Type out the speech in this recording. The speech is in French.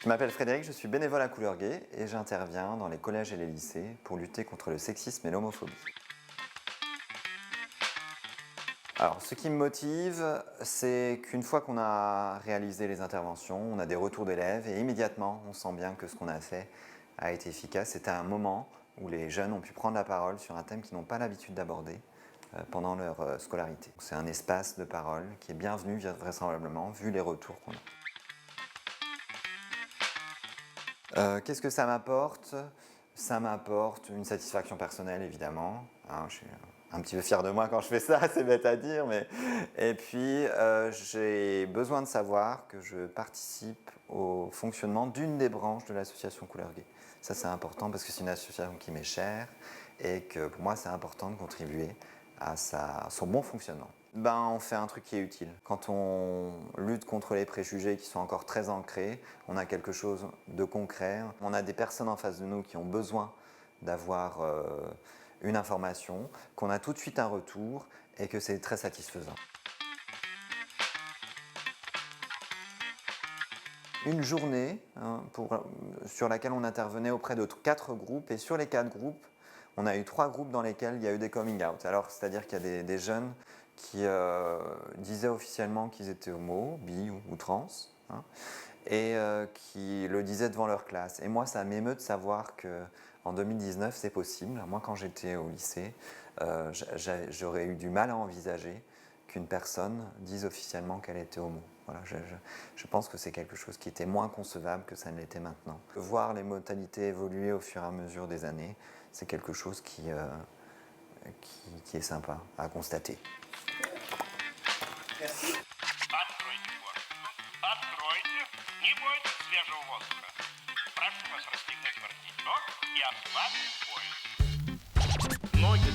Je m'appelle Frédéric, je suis bénévole à Couleur Gay et j'interviens dans les collèges et les lycées pour lutter contre le sexisme et l'homophobie. Alors, ce qui me motive, c'est qu'une fois qu'on a réalisé les interventions, on a des retours d'élèves et immédiatement, on sent bien que ce qu'on a fait a été efficace. C'était un moment où les jeunes ont pu prendre la parole sur un thème qu'ils n'ont pas l'habitude d'aborder pendant leur scolarité. C'est un espace de parole qui est bienvenu vraisemblablement vu les retours qu'on a. Qu'est-ce que ça m'apporte? Ça m'apporte une satisfaction personnelle, évidemment. Hein, je suis un petit peu fier de moi quand je fais ça, c'est bête à dire. Mais... Et puis, j'ai besoin de savoir que je participe au fonctionnement d'une des branches de l'association Couleur Gay. Ça, c'est important parce que c'est une association qui m'est chère et que pour moi, c'est important de contribuer à son bon fonctionnement. On fait un truc qui est utile. Quand on lutte contre les préjugés qui sont encore très ancrés, on a quelque chose de concret. On a des personnes en face de nous qui ont besoin d'avoir une information, qu'on a tout de suite un retour et que c'est très satisfaisant. Une journée sur laquelle on intervenait auprès de 4 groupes et sur les 4 groupes, on a eu 3 groupes dans lesquels il y a eu des coming out. Alors, c'est-à-dire qu'il y a des jeunes qui disaient officiellement qu'ils étaient homo, bi ou trans, hein, et qui le disaient devant leur classe. Et moi, ça m'émeut de savoir qu'en 2019, c'est possible. Moi, quand j'étais au lycée, j'aurais eu du mal à envisager qu'une personne dise officiellement qu'elle était homo. Voilà, je pense que c'est quelque chose qui était moins concevable que ça ne l'était maintenant. Voir les modalités évoluer au fur et à mesure des années, c'est quelque chose qui est sympa à constater. Merci. Откройте форточку. Откройте. Не бойтесь свежего воздуха. Прошу вас расстегнуть воротничок и ослабить пояс. Ноги